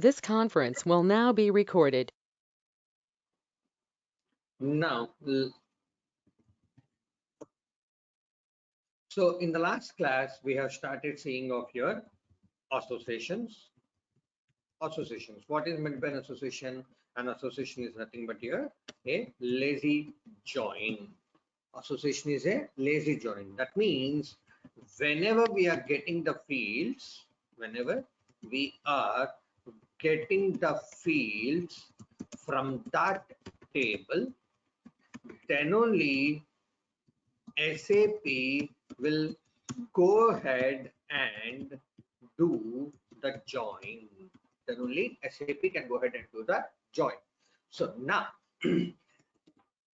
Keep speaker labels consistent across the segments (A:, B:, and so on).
A: This conference will now be recorded.
B: Now, so in the last class, we have started seeing of your associations. Associations. What is meant by an association? An association is nothing but here a lazy join. Association is a lazy join. That means whenever we are getting the fields, whenever we are getting the fields from that table, then only SAP will go ahead and do the join. Then only SAP can go ahead and do the join. So now,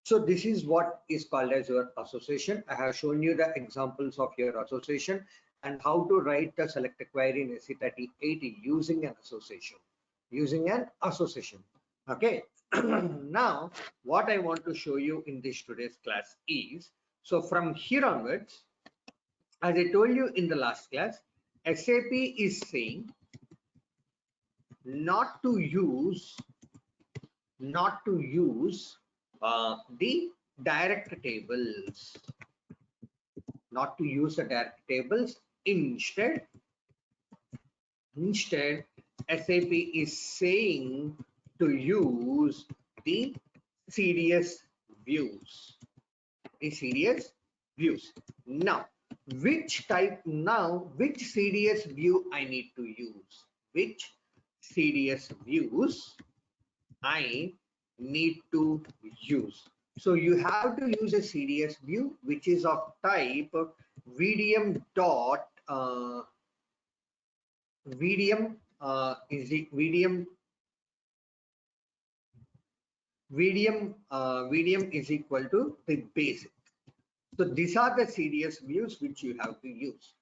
B: so this is what is called as your association. I have shown you the examples of your association and how to write the select query in SE38 using an association. Using an association. Okay. Now, what I want to show you in this today's class is, so from here onwards, as I told you in the last class, SAP is saying not to use the direct tables, not to use the direct tables. Instead SAP is saying to use the series views. The series views. Now, which series view I need to use? Which series views I need to use? So you have to use a series view which is of type VDM dot VDM VDM is equal to the basic. So these are the series views which you have to use.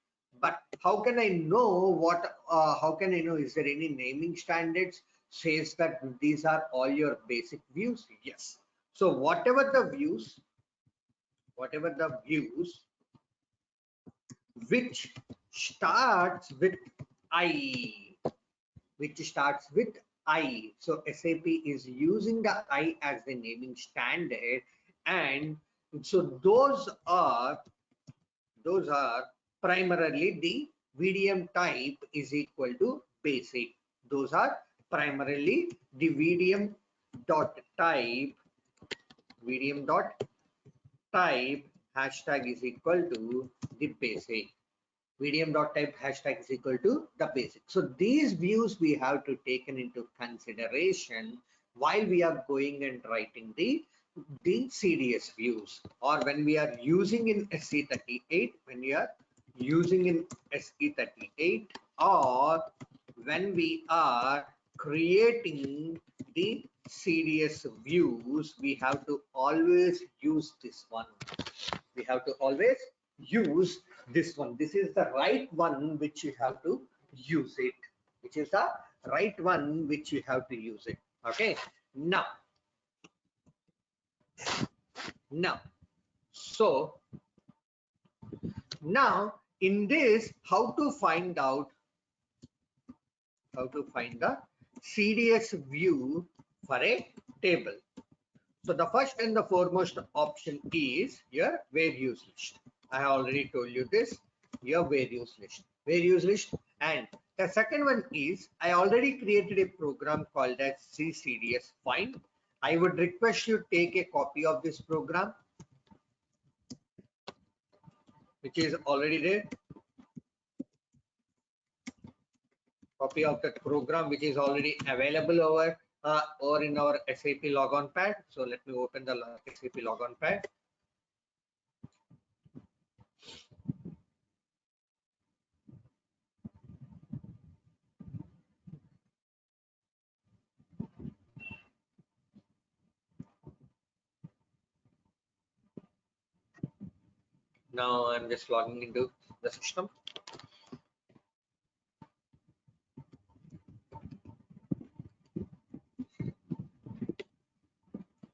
B: But how can I know how can I know, is there any naming standards says that these are all your basic views? Yes. So whatever the views which starts with I, so SAP is using the I as the naming standard, and so those are primarily the VDM type is equal to basic. Those are primarily the VDM dot type hashtag is equal to the basic. VDM dot type hashtag is equal to the basic. So these views we have to taken into consideration while we are going and writing the CDS views, or when we are using in SE38, or when we are creating the CDS views, we have to always use this one. We have to always use this one. This is the right one which you have to use it. Which is the right one which you have to use it. Okay. Now, so now in this, how to find the CDS view for a table. So the first and the foremost option is your values list. I have already told you this, your values list. And the second one is, I already created a program called as CCDS find. I would request you take a copy of this program, which is already there. Copy of that program which is already available over or in our SAP logon pad. So let me open the SAP logon pad. Now I'm just logging into the system.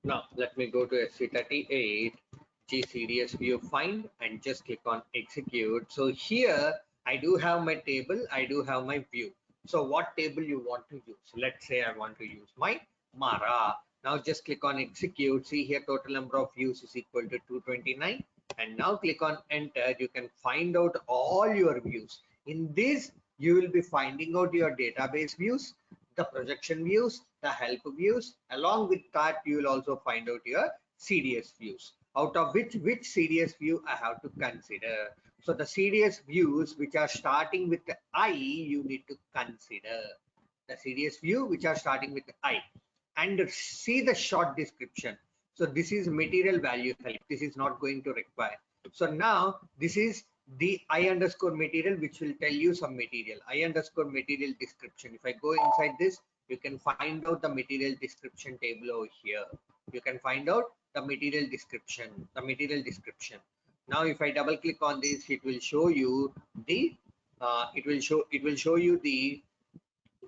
B: Now let me go to SC38 GCDS view find and just click on execute. So here I do have my table, I do have my view. So what table you want to use? Let's say I want to use my Mara. Now just click on execute. See here, total number of views is equal to 229. And now click on enter. You can find out all your views. In this, you will be finding out your database views, the projection views, the help views. Along with that, you will also find out your CDS views. Out of which CDS view I have to consider. So the CDS views which are starting with the I, you need to consider the CDS view which are starting with the I, and see the short description. So this is material value help. This is not going to require. So now this is the I underscore material which will tell you some material. I underscore material description. If I go inside this, you can find out the material description table over here. You can find out the material description. Now if I double click on this, it will show you the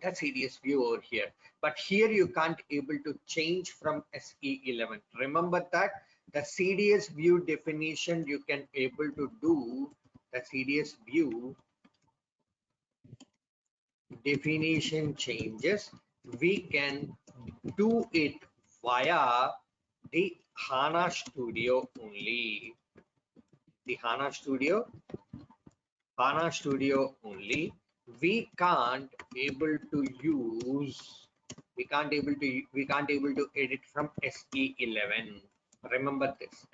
B: CDS view over here. But here you can't able to change from SE11. Remember that the CDS view definition you can able to do the CDS view definition changes. We can do it via the HANA Studio only. The HANA Studio only. We can't able to edit from SE11. Remember this.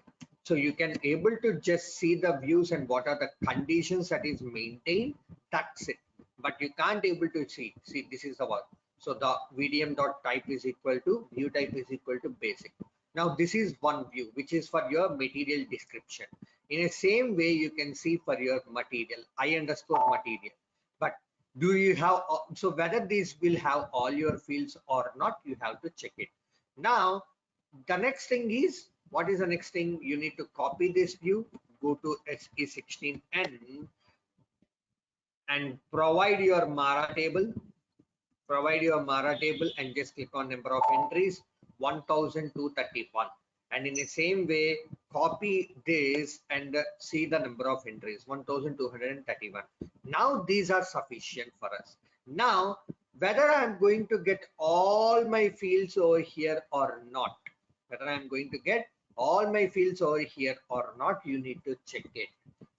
B: So you can able to just see the views and what are the conditions that is maintained. That's it. But you can't able to see this is the one. So the VDM dot type is equal to view type is equal to basic. Now this is one view which is for your material description. In the same way you can see for your material I underscore material. But do you have, so whether these will have all your fields or not, you have to check it. Now the next thing is, what is the next thing? You need to copy this view, go to SE16N and provide your Mara table. And just click on number of entries 1231. And in the same way, copy this and see the number of entries 1231. Now these are sufficient for us. Now whether I'm going to get all my fields over here or not, you need to check it.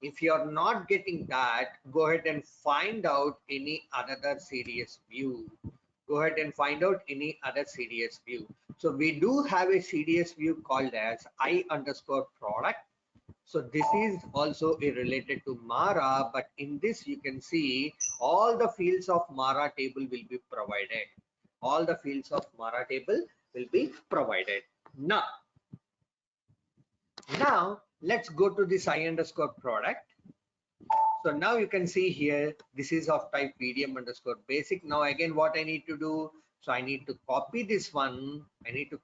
B: If you're not getting that, go ahead and find out any other CDS view. So we do have a CDS view called as I underscore product. So this is also related to Mara, but in this you can see all the fields of Mara table will be provided. Now let's go to this I underscore product. So now you can see here, this is of type VDM underscore basic. Now again, what I need to do? So I need to copy this one. I need to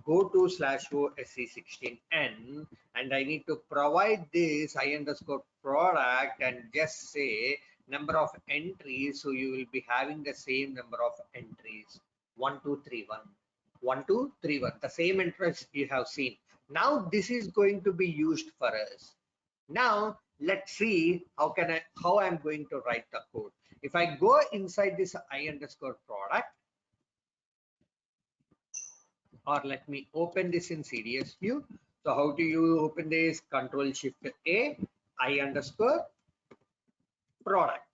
B: go to /o SE16N and I need to provide this I underscore product and just say number of entries. So you will be having the same number of entries, 1231, the same entries you have seen. Now this is going to be used for us. Now let's see how I'm going to write the code. If I go inside this I underscore product, or let me open this in CDS view. So how do you open this? Control Shift A, I underscore product.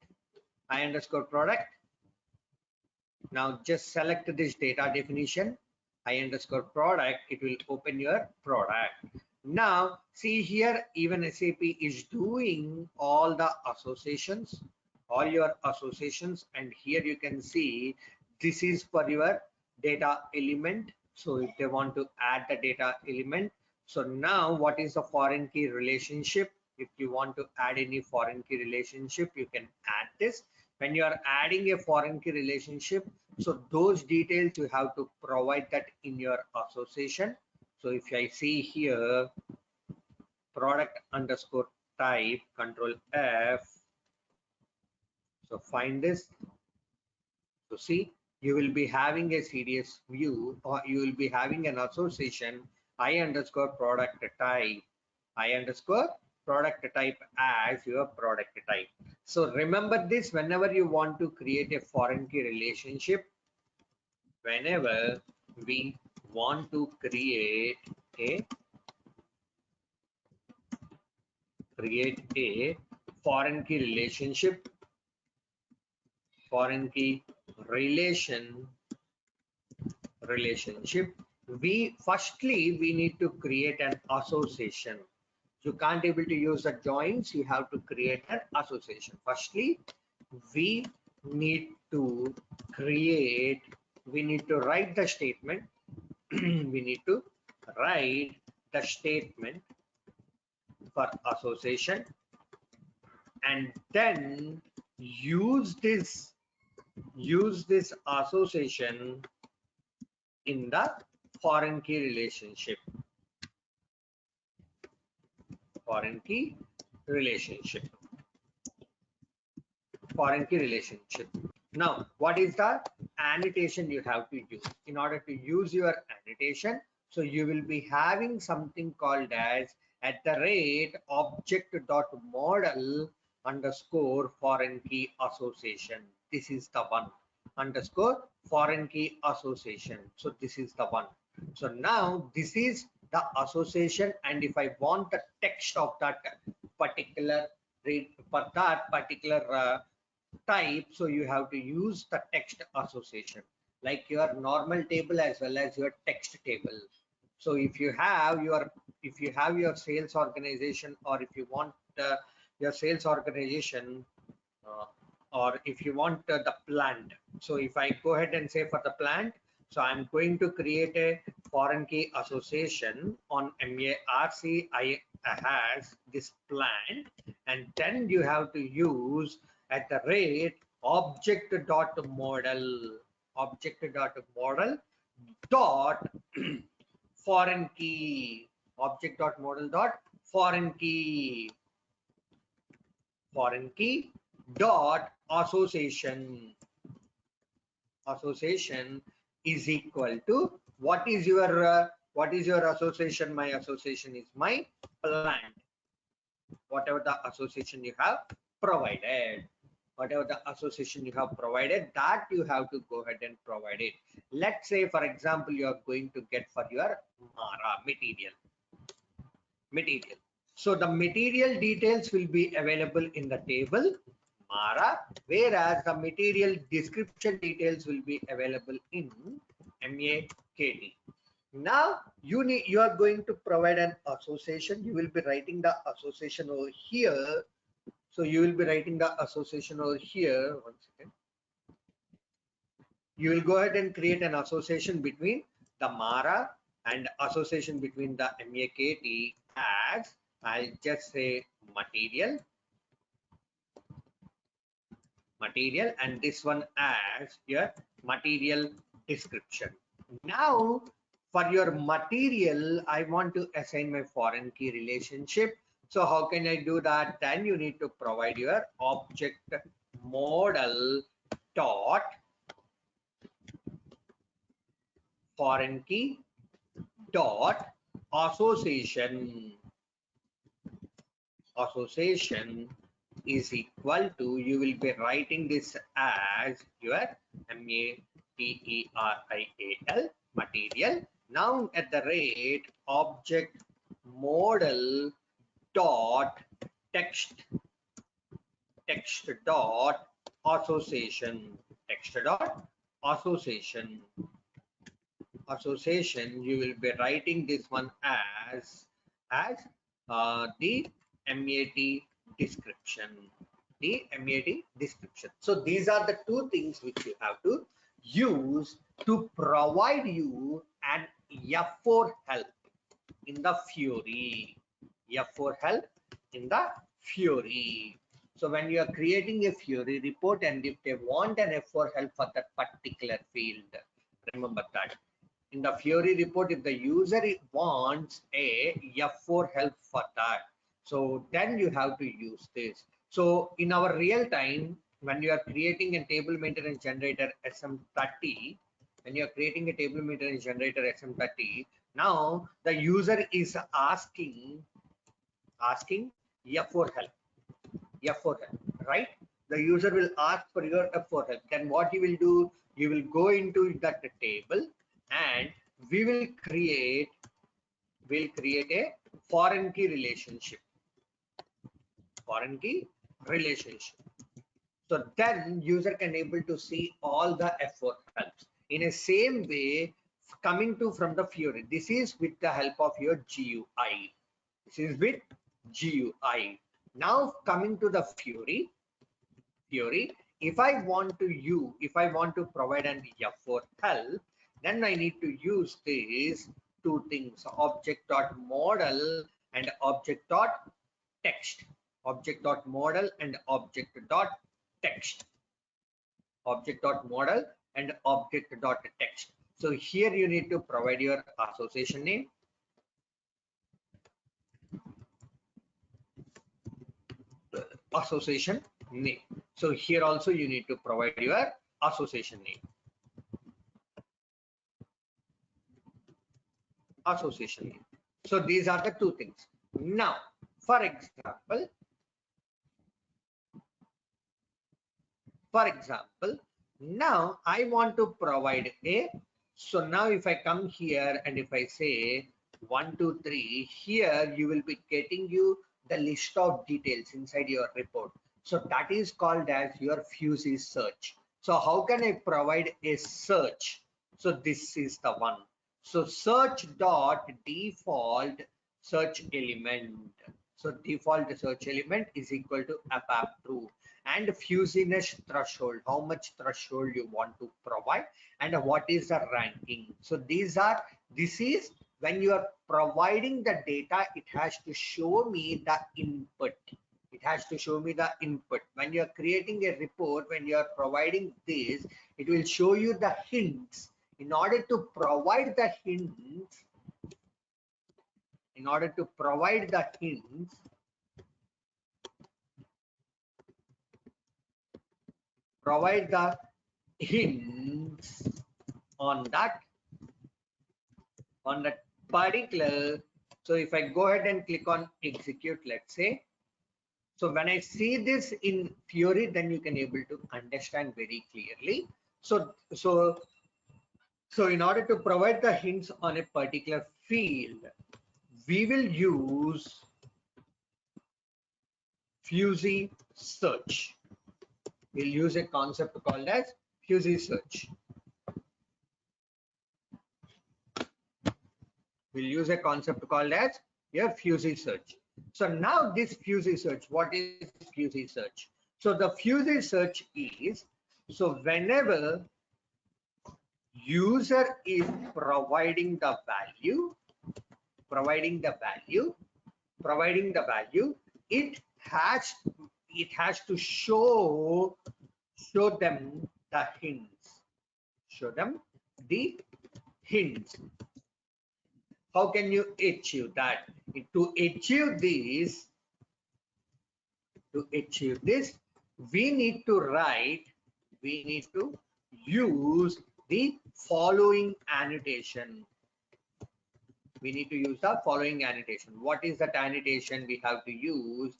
B: Now just select this data definition, I underscore product. It will open your product. Now see here, even SAP is doing all the associations, and here you can see this is for your data element. So if they want to add the data element, so now what is the foreign key relationship? If you want to add any foreign key relationship, you can add this. When you are adding a foreign key relationship, so those details you have to provide that in your association. So if I see here, product underscore type, Control F, so find this. So see, you will be having a CDS view, or you will be having an association I underscore product type as your product type. So remember this whenever you want to create a foreign key relationship, whenever we want to create a foreign key relationship, foreign key relationship, we need to create an association. You can't able to use the joins, you have to create an association. Firstly, we need to create, we need to write the statement. We need to write the statement for association, and then use this association in the foreign key relationship. Foreign key relationship. Foreign key relationship. Now, what is the annotation you have to use? In order to use your annotation, so you will be having something called as @object.model underscore foreign key association. This is the one, underscore foreign key association. So this is the one. So now this is the association, and if I want the text of that particular type, so you have to use the text association, like your normal table as well as your text table. So if you have your sales organization, or if you want your sales organization, uh, or if you want the plant, so if I go ahead and say for the plant, so I'm going to create a foreign key association on MARC. I has this plant, and then you have to use @object.model dot foreign key, object.model dot foreign key dot association is equal to, what is your association? My association is my plant. Whatever the association you have provided, that you have to go ahead and provide it. Let's say for example you are going to get for your Mara material. So the material details will be available in the table Mara, whereas the material description details will be available in MAKT. Now you are going to provide an association. You will be writing the association over here. So you will be writing the association over here. One second. You will go ahead and create an association between the Mara and association between the MAKT as, I'll just say material, and this one as your material description. Now for your material, I want to assign my foreign key relationship. So how can I do that? Then you need to provide your object model dot foreign key dot association is equal to, you will be writing this as your material, material. Now object model dot text dot association, you will be writing this one as the MAT description, So these are the two things which you have to use to provide you an F4 help in the Fury. So when you are creating a Fury report, and if they want an F4 help for that particular field, remember that in the Fury report, if the user wants a F4 help for that, so then you have to use this. So in our real time, when you are creating a table maintenance generator SM30, now the user is asking F4 help, right? the user will ask for your F4 help. Then what you will do, you will go into that table and we will create a foreign key relationship. Foreign key relationship. So then user can able to see all the F4 helps. In a same way, coming to from the Fury, this is with the help of your GUI. This is with GUI. Now coming to the Fury, if I want to provide an F4 help, then I need to use these two things, object.model and object.text. Object.model and object.text. Object.model and object.text. So here you need to provide your association name, So here also you need to provide your association name. So these are the two things. Now, for example, now I want to provide a, so now if I come here and if I say 1, 2, 3, here you will be getting you the list of details inside your report. So that is called as your Fusey search. So how can I provide a search? So this is the one. So search dot default search element. So default search element is equal to ABAP true, and fusiness threshold, how much threshold you want to provide, and what is the ranking. So this is when you are providing the data, it has to show me the input. When you are creating a report, when you are providing this, it will show you the hints. In order to provide the hints, provide the hints on that particular. So if I go ahead and click on execute, let's say, so when I see this in Fury, then you can able to understand very clearly. So in order to provide the hints on a particular field, we will use Fusey search. We'll use a concept called as Fusey search. Your Fusey search. So now this Fusey search, what is Fusey search? So the Fusey search is, so whenever user is providing the value, it has to show them the hints. How can you achieve that? To achieve this, we need to use the following annotation. What is that annotation? We have to use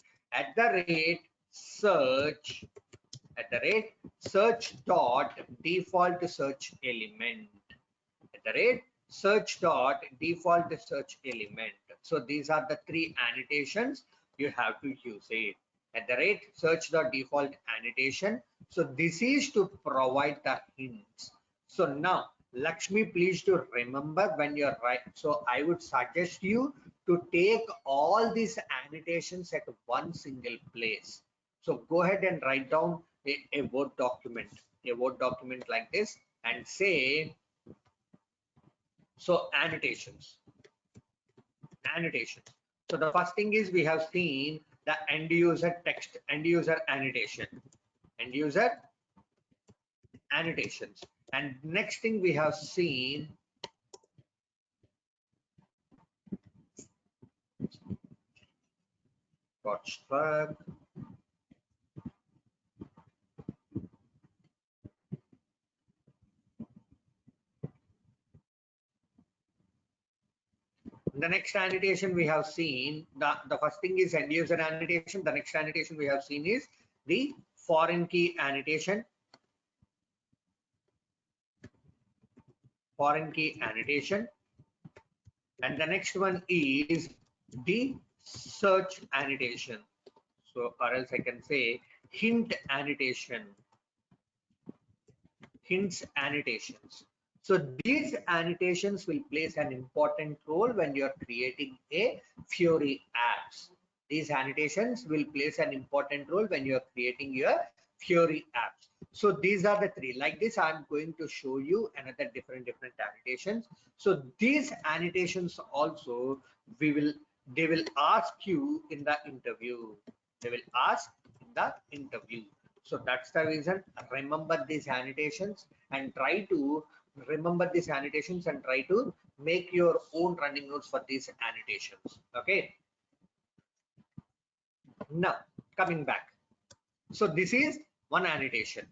B: @search dot default search element. Search dot default search element. So these are the three annotations you have to use it. Search dot default annotation. So this is to provide the hints. So now Lakshmi, please to remember when you're right. So I would suggest you to take all these annotations at one single place. So go ahead and write down a Word document, like this, and say, so annotations. So the first thing is we have seen the end user text, end user annotations. And next thing we have seen got struck. The next annotation we have seen, the first thing is end user annotation. The next annotation we have seen is the foreign key annotation, and the next one is the search annotation. So, or else I can say hint annotation, hints annotations. So these annotations will place an important role when you're creating a Fiori apps. These annotations will place an important role when you're creating your Fiori apps. So these are the three. Like this, I'm going to show you another different annotations. So these annotations also they will ask you in the interview. They will ask in the interview. So that's the reason. Remember these annotations and try to make your own running notes for these annotations. Okay. Now coming back. So this is one annotation.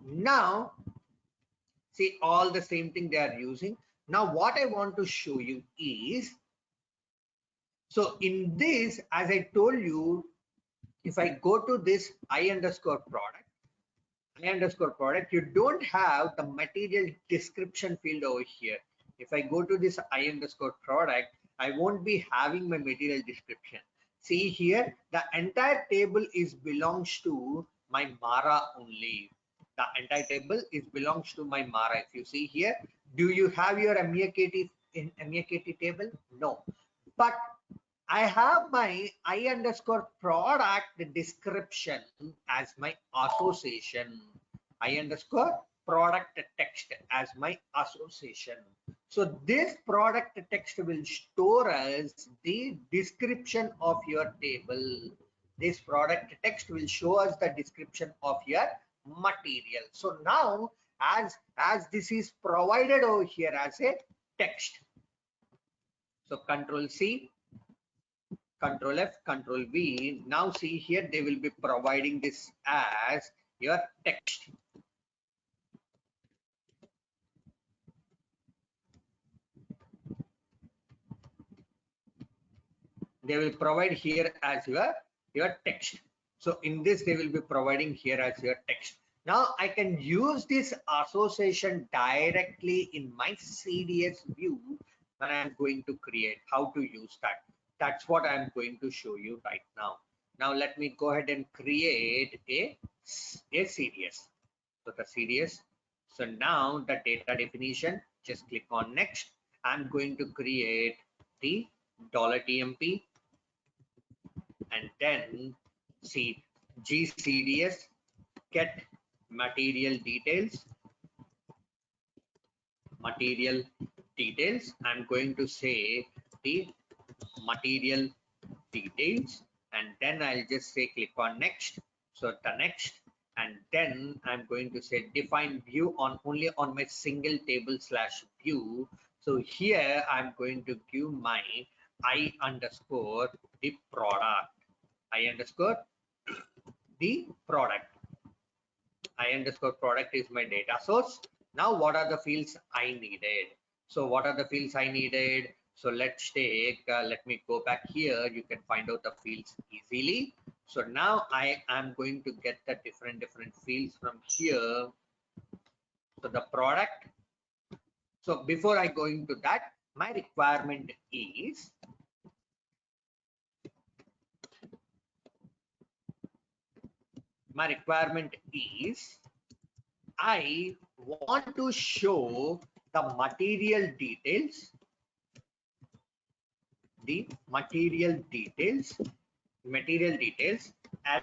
B: Now see all the same thing they are using. Now what I want to show you is, so in this, as I told you, if I go to this I underscore product, you don't have the material description field over here. If I go to this I underscore product, I won't be having my material description. See here, the entire table is belongs to my Mara only. The entire table is belongs to my Mara. If you see here, do you have your MEAKT in MEAKT table? No, but I have my I underscore product description as my association. I underscore product text as my association. So this product text will store as the description of your table. This product text will show us the description of your material. So now as this is provided over here as a text. So Control C, Control F, Control V. Now see here, they will be providing this as your text. They will provide here as your text. So in this, they will be providing here as your text. Now I can use this association directly in my CDS view when I'm going to create. How to use that? That's what I'm going to show you right now. Now let me go ahead and create a CDS. So the CDS. So now the data definition, just click on next. I'm going to create the $TMP and then see GCDS get material details. I'm going to say the material details and then I'll just say click on next. So the next, and then I'm going to say define view on only on my single table slash view. So here I'm going to give my I underscore the product. I underscore the product. I underscore product is my data source. Now what are the fields I needed? So what are the fields I needed? So let's take, let me go back here. You can find out the fields easily. So now I am going to get the different fields from here. So the product. So before I go into that, my requirement is I want to show the material details,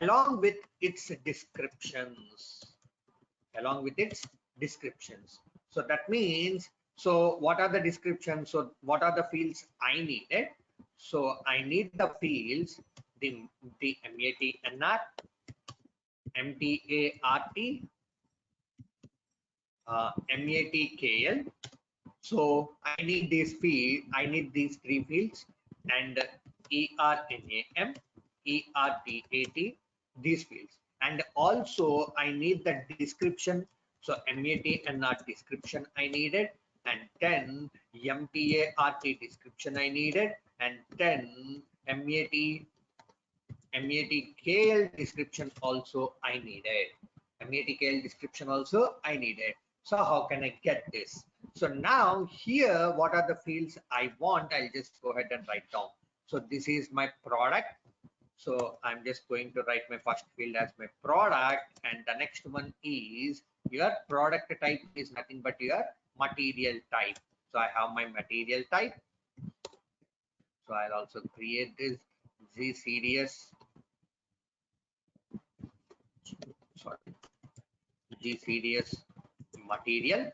B: along with its descriptions, So that means, so what are the descriptions? So what are the fields I needed? So I need the fields, the MATNR, MTART, MATKL. So I need these three fields, and ERNAM, ERTAT, these fields. And also I need the description. So MATNR description I needed, and then MTART description I needed, and then MATKL MATKL description also I needed. MATKL description also I needed. So how can I get this? So now here, what are the fields I want? I'll just go ahead and write down. So this is my product. So I'm just going to write my first field as my product, and the next one is your product type is nothing but your material type. So I have my material type. So I'll also create this GCDS, sorry, GCDS material.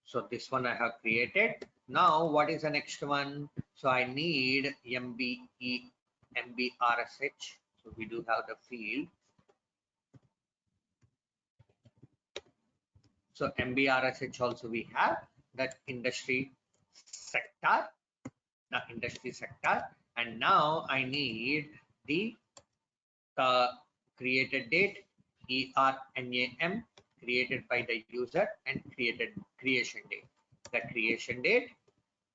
B: So this one I have created. Now what is the next one? So I need MBRSH. So we do have the field. So MBRSH also we have that industry sector, and now I need the created date, ERNAM, created by the user, and creation date. The creation date,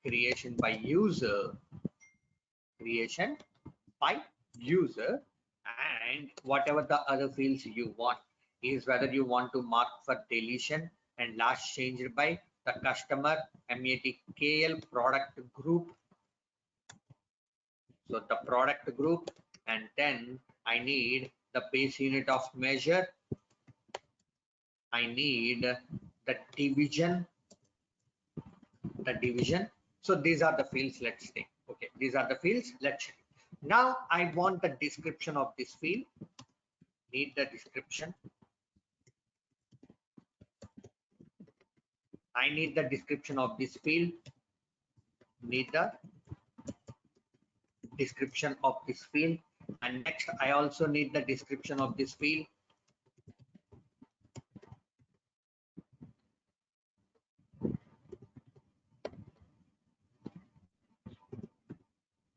B: creation by user, and whatever the other fields you want is whether you want to mark for deletion and last changed by the customer, MATKL product group. So the product group, and then I need the base unit of measure. I need the division. So these are the fields. Let's take. Okay, these are the fields. Let's check. Now I want the description of this field. Need the description. I need the description of this field. Need the description of this field. And next, I also need the description of this field.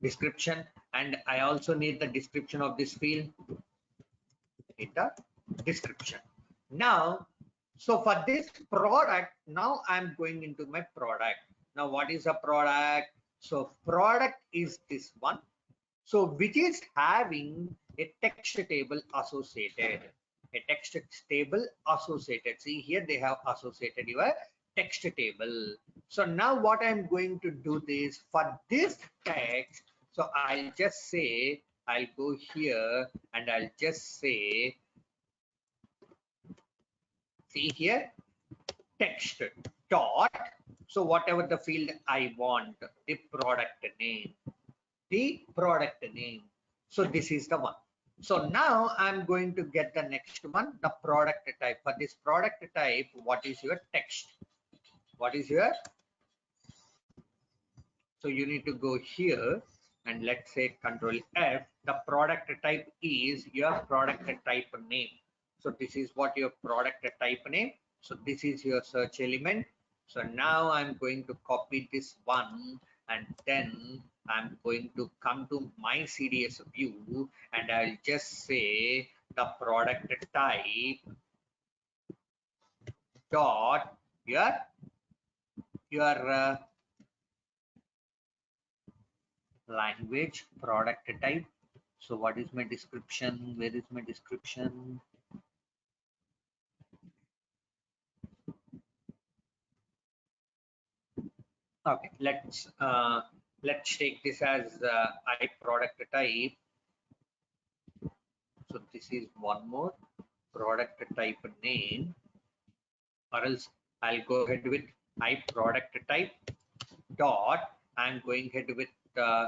B: Description, and I also need the description of this field. Need the description. Now, so for this product, now I'm going into my product. Now, what is a product? So product is this one. So which is having a text table associated. See here they have associated your text table. So now what I'm going to do this for this text. So I'll just say, I'll go here and I'll just say, see here, text dot. So whatever the field I want, the product name. So this is the one. So now I'm going to get the next one, the product type. For this product type, what is your text? So you need to go here and let's say Control F. The product type is your product type name. So this is what your product type name. So this is your search element. So now I'm going to copy this one, and then I'm going to come to my CDS view and I'll just say the product type dot your language product type. So what is my description? Where is my description? Okay, let's take this as I product type. So this is one more product type name, or else I'll go ahead with I product type dot. I'm going ahead with the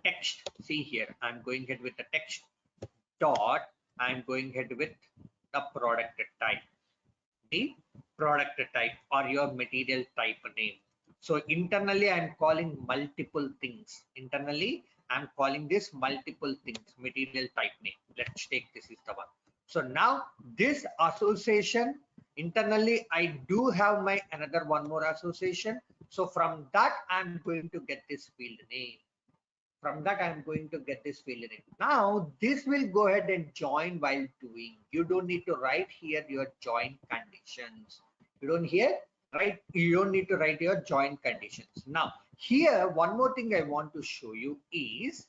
B: text. See here, I'm going ahead with the text dot. I'm going ahead with the product type, or your material type name. So internally, I'm calling multiple things. I'm calling this multiple things, material type name. Let's take this is the one. So now this association, internally, I do have my another one more association. So from that, I'm going to get this field name. Now this will go ahead and join while doing. You don't need to write here your join conditions. You don't need to write your join conditions. Now here, one more thing I want to show you is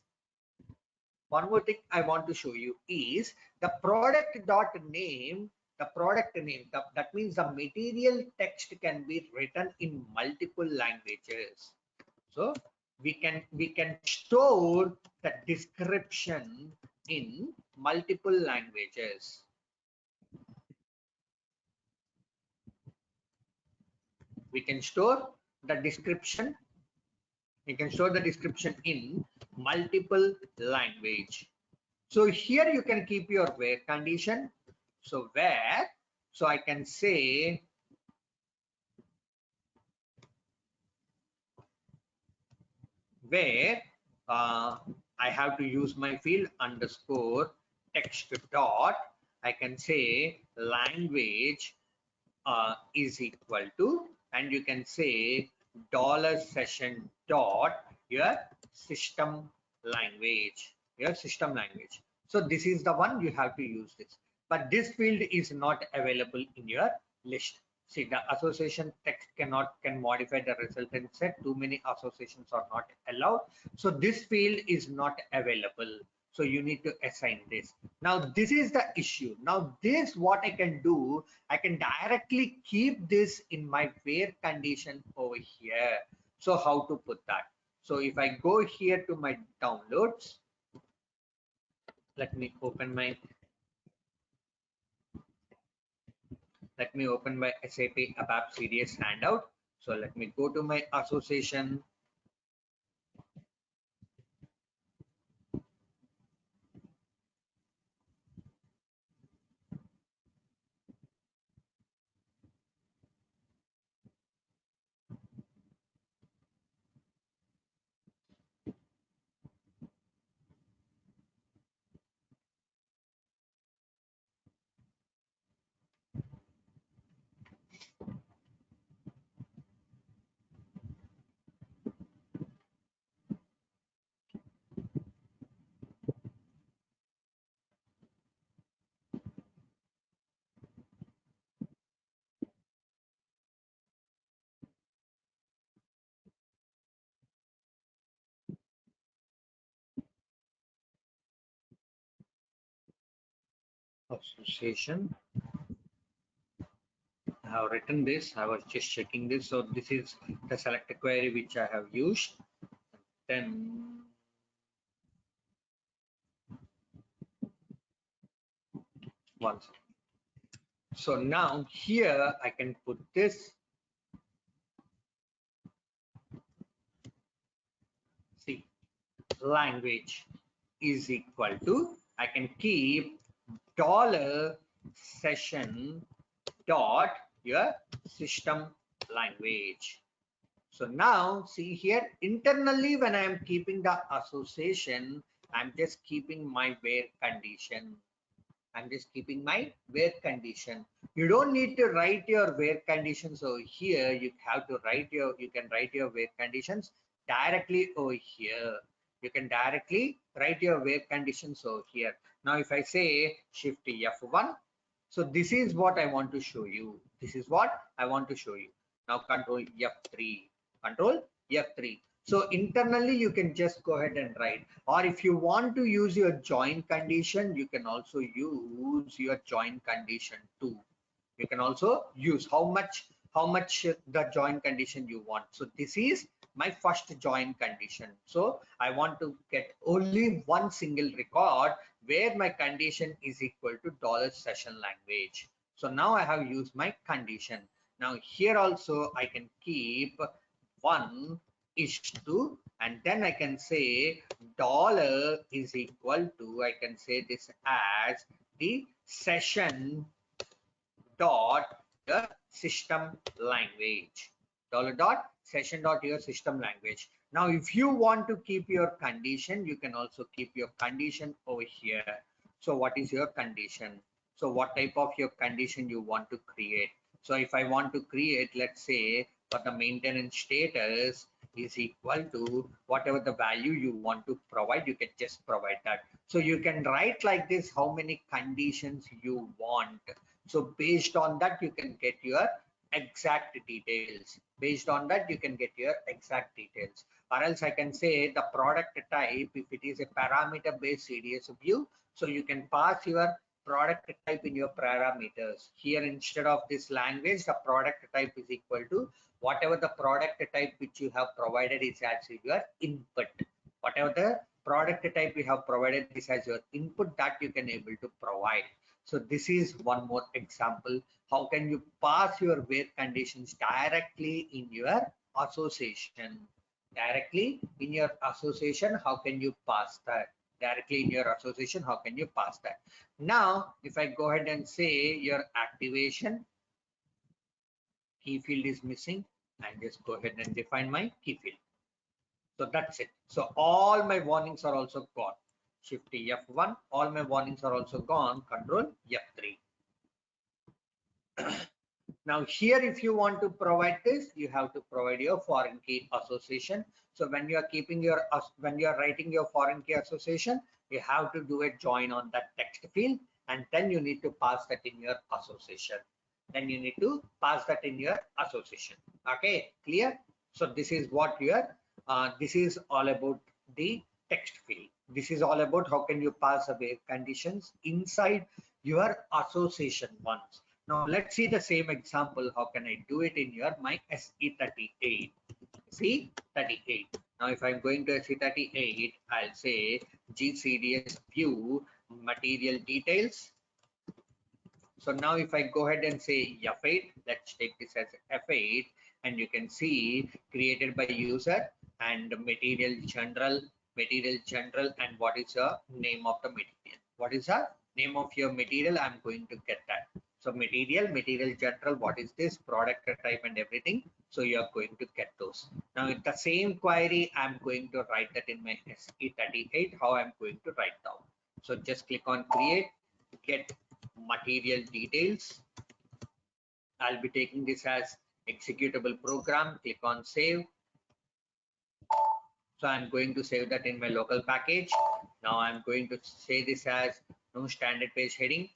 B: one more thing I want to show you is the product dot name. The product name, that means the material text can be written in multiple languages. So we can store the description in multiple languages. We can store the description. We can store the description in multiple language. So here you can keep your where condition. So where, so I can say where I have to use my field underscore text dot, I can say language is equal to, and you can say dollar session dot your system language, your system language. So this is the one you have to use this, but this field is not available in your list. See, the association text can modify the resultant set. Too many associations are not allowed. So this field is not available. So you need to assign this. Now this is the issue. Now this, what I can do, I can directly keep this in my where condition over here. So how to put that? So if I go here to my downloads, let me open my SAP ABAP series handout. So let me go to my association. Association. I have written this. I was just checking this. So this is the select query which I have used. Then once. So now here I can put this. See, language is equal to, I can keep dollar session dot your system language. So now see here, internally when I am keeping the association, I'm just keeping my where condition. I'm just keeping my where condition. You don't need to write your where conditions over here. You have to write your, you can write your where conditions directly over here. You can directly write your where conditions over here. Now if I say shift F1, so this is what I want to show you. This is what I want to show you. Now control F3, control F3. So internally you can just go ahead and write, or if you want to use your join condition, you can also use your join condition too. You can also use how much the join condition you want. So this is my first join condition. So I want to get only one single record where my condition is equal to dollar session language. So now I have used my condition. Now here also I can keep 1 is to, and then I can say dollar is equal to, I can say this as the session dot the system language, dollar dot session dot your system language. Now if you want to keep your condition, you can also keep your condition over here. So what is your condition? So what type of your condition you want to create? So if I want to create, let's say for the maintenance status is equal to whatever the value you want to provide, you can just provide that. So you can write like this how many conditions you want. So based on that, you can get your exact details. Based on that, you can get your exact details. or else I can say the product type. If it is a parameter based CDS view, so you can pass your product type in your parameters. Here instead of this language, the product type is equal to whatever the product type which you have provided is as your input. Whatever the product type you have provided is as your input, that you can able to provide. So this is one more example. How can you pass your where conditions directly in your association? Directly in your association, how can you pass that? Directly in your association, how can you pass that? Now, if I go ahead and say your activation key field is missing, and just go ahead and define my key field. So that's it. So all my warnings are also gone. Shift F1, all my warnings are also gone. Control F3. Now here, if you want to provide this, you have to provide your foreign key association. So when you are writing your foreign key association, you have to do a join on that text field, and then you need to pass that in your association. Then you need to pass that in your association. Okay, clear? So this is what this is all about the text field. This is all about how can you pass away conditions inside your association ones. Now let's see the same example. How can I do it in your my SE38? C38. Now if I'm going to SE38, I'll say GCDS view material details. So now if I go ahead and say F8, let's take this as F8, and you can see created by user and material general, and what is the name of the material? What is the name of your material? I'm going to get that. So material general, what is this? Product type and everything. So you are going to get those. Now in the same query, I'm going to write that in my SE38, how I'm going to write down. So just click on create, get material details. I'll be taking this as executable program. Click on save. So I'm going to save that in my local package. Now I'm going to say this as no standard page heading.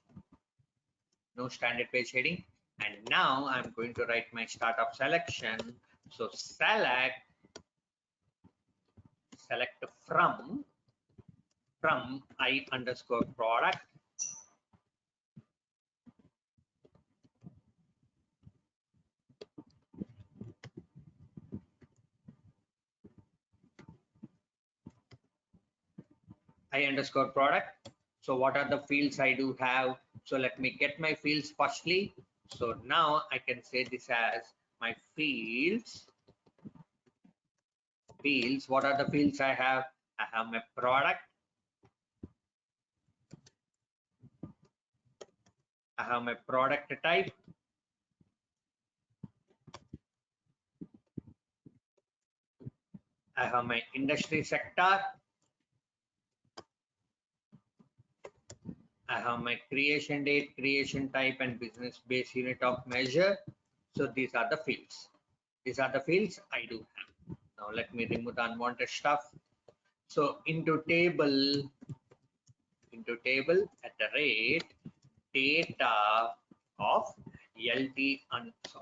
B: No standard page heading. And now I'm going to write my startup selection. So select from I underscore product. I underscore product. So what are the fields I do have? So let me get my fields firstly. So now I can say this as my fields. What are the fields I have? I have my product. I have my product type. I have my industry sector. I have my creation date, creation type, and business base unit of measure. So these are the fields. These are the fields I do have. Now let me remove the unwanted stuff. So into table at the rate data of LT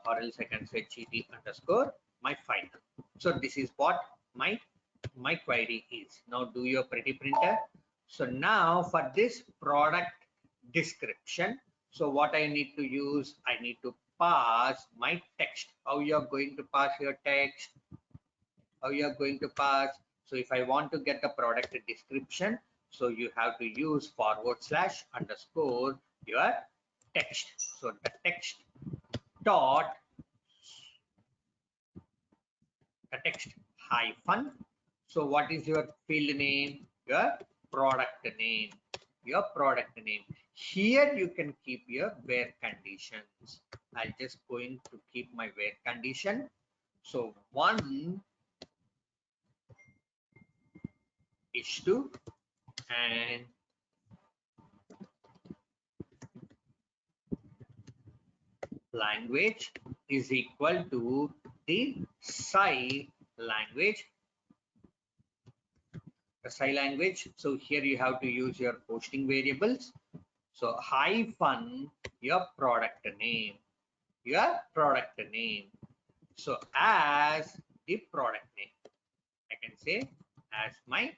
B: or else I can say GT underscore my final. So this is what my query is. Now do your pretty printer. So now for this product description, so what I need to use, I need to pass my text. How you are going to pass your text? How you are going to pass? So if I want to get the product description, so you have to use / underscore your text. So the text dot the text hyphen. So what is your field name? Your product name. Your product name. Here you can keep your where conditions. I'm just going to keep my where condition. So 1 is to and language is equal to the SI language. The SI language. So here you have to use your posting variables. So hyphen your product name. Your product name. So as the product name. I can say as my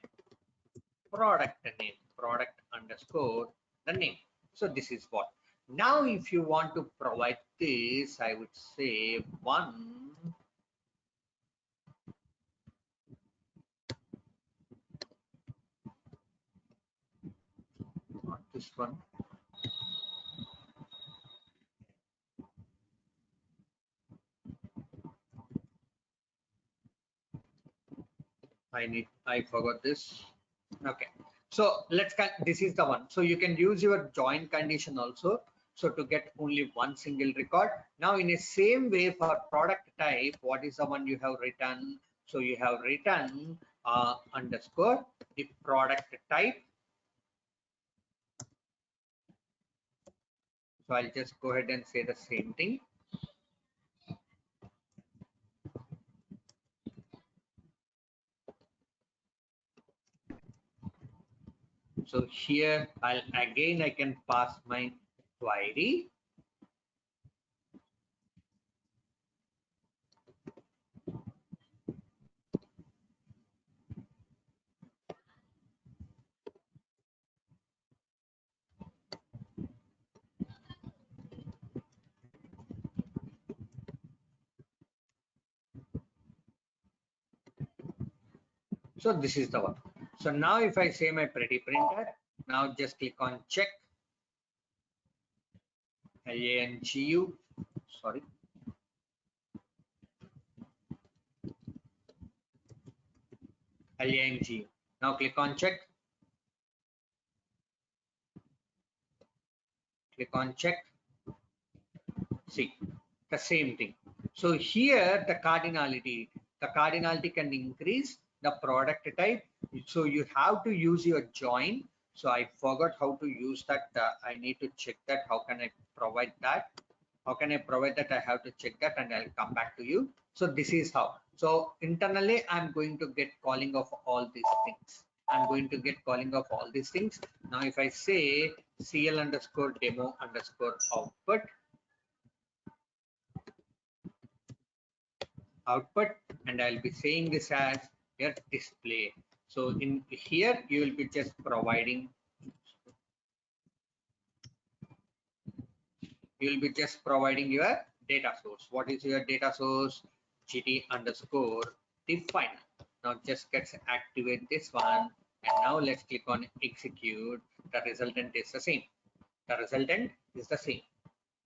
B: product name, product underscore the name. So this is what. Now, if you want to provide this, I would say one, not this one. I forgot this. Okay. So this is the one. So you can use your join condition also. So to get only one single record. Now in the same way for product type, what is the one you have written? So you have written underscore the product type. So I'll just go ahead and say the same thing. So here I can pass my query. So this is the one. So now if I say my pretty printer, now just click on check. LANGU, sorry. LANGU. Now click on check. Click on check. See, the same thing. So here the cardinality can increase the product type. So you have to use your join. So I forgot how to use that. I need to check that. How can I provide that? How can I provide that? I have to check that and I'll come back to you. So this is how. So internally, I'm going to get calling of all these things. I'm going to get calling of all these things. Now, if I say CL underscore demo underscore output, and I'll be saying this as your display. So in here, you will be just providing your data source. What is your data source? GT underscore define. Now just gets activate this one, and now let's click on execute. The resultant is the same. The resultant is the same.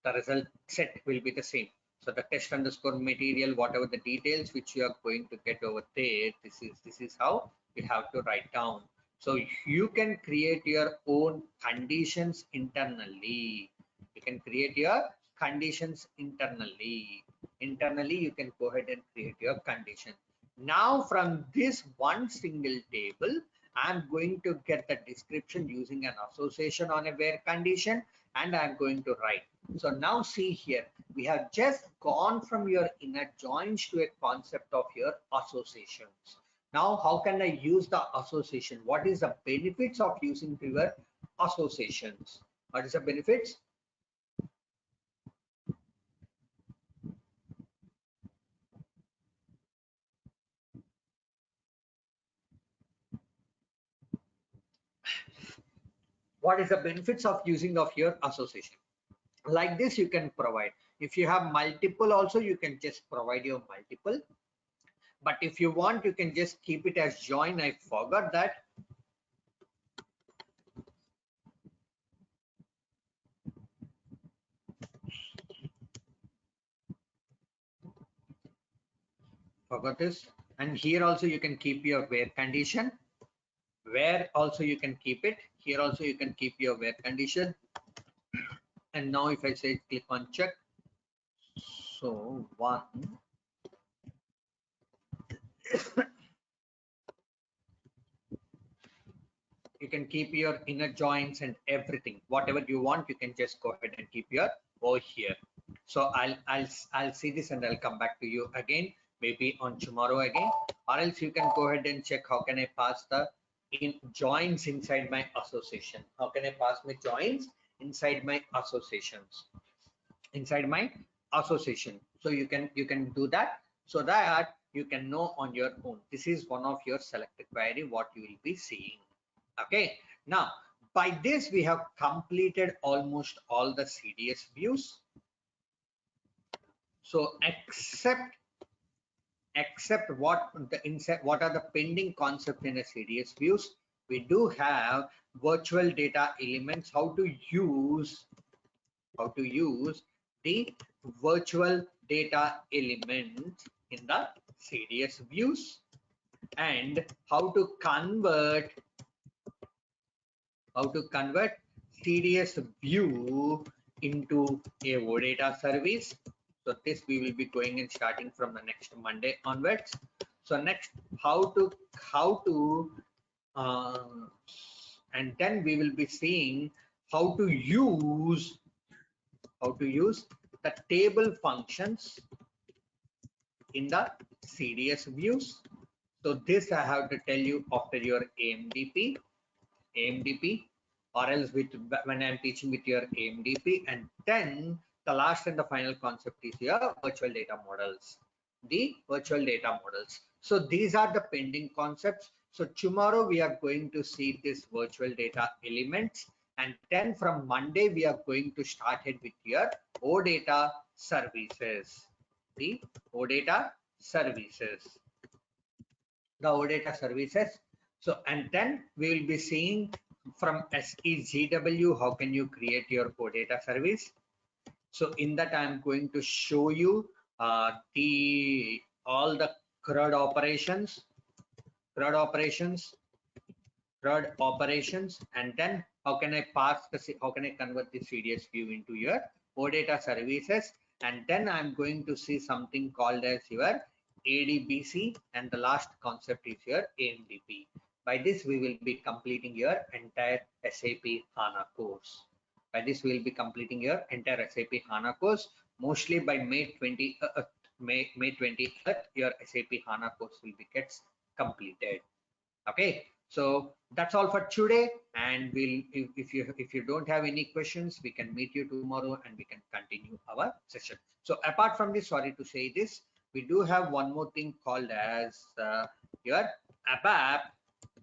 B: The result set will be the same. So the test underscore material, whatever the details which you are going to get over there, this is how you have to write down. So you can create your own conditions internally. You can create your conditions internally. Internally, you can go ahead and create your condition. Now from this one single table, I'm going to get the description using an association on a where condition, and I'm going to write. So now see here, we have just gone from your inner joins to a concept of your associations. Now, how can I use the association? What is the benefits of using your associations? What is the benefits? What is the benefits of using of your association? Like this, you can provide. If you have multiple also, you can just provide your multiple. But if you want, you can just keep it as join. I forgot that. Forgot this. And here also you can keep your where condition. Where also you can keep it. Here also you can keep your where condition. And now if I say click on check. So one. You can keep your inner joins and everything. Whatever you want, you can just go ahead and keep your over here. So I'll see this and I'll come back to you again, maybe on tomorrow again, or else you can go ahead and check how can I pass the joins inside my association. How can I pass my joins inside my associations? Inside my association. So you can do that. so that you can know on your own. This is one of your selected query what you will be seeing. Okay, now by this we have completed almost all the CDS views. So except what are the pending concept in a CDS views, we do have virtual data elements, how to use the virtual data element in the CDS views, and how to convert CDS view into a OData service. So this we will be going and starting from the next Monday onwards. So next, how to and then we will be seeing how to use the table functions in the CDS views. So this I have to tell you after your AMDP, or else when I'm teaching with your AMDP, and then the last and the final concept is your virtual data models, the virtual data models. So these are the pending concepts. So tomorrow we are going to see this virtual data elements, and then from Monday we are going to start it with your OData services, the OData services, So and then we will be seeing from SEGW how can you create your OData service. So in that I'm going to show you all the CRUD operations, and then how can I convert the CDS view into your OData services, and then I'm going to see something called as your ADBC, and the last concept is your AMDP. By this we will be completing your entire SAP HANA course. Mostly by May 20th your SAP HANA course will be gets completed. Okay, so that's all for today, and if you don't have any questions, we can meet you tomorrow and we can continue our session. So apart from this, sorry to say this, we do have one more thing called as your ABAP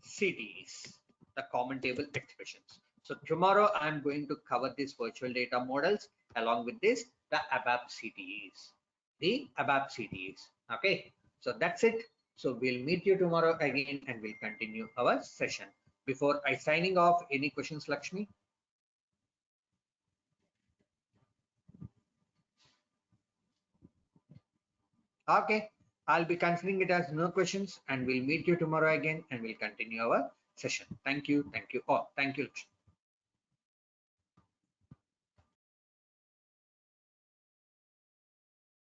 B: CDs, the common table expressions. So tomorrow I'm going to cover these virtual data models, along with this the ABAP CDs, okay. So that's it. So we'll meet you tomorrow again and we'll continue our session. Before I signing off, any questions, Lakshmi? Okay, I'll be considering it as no questions, and we'll meet you tomorrow again and we'll continue our session. Thank you all. Thank you, Lakshmi.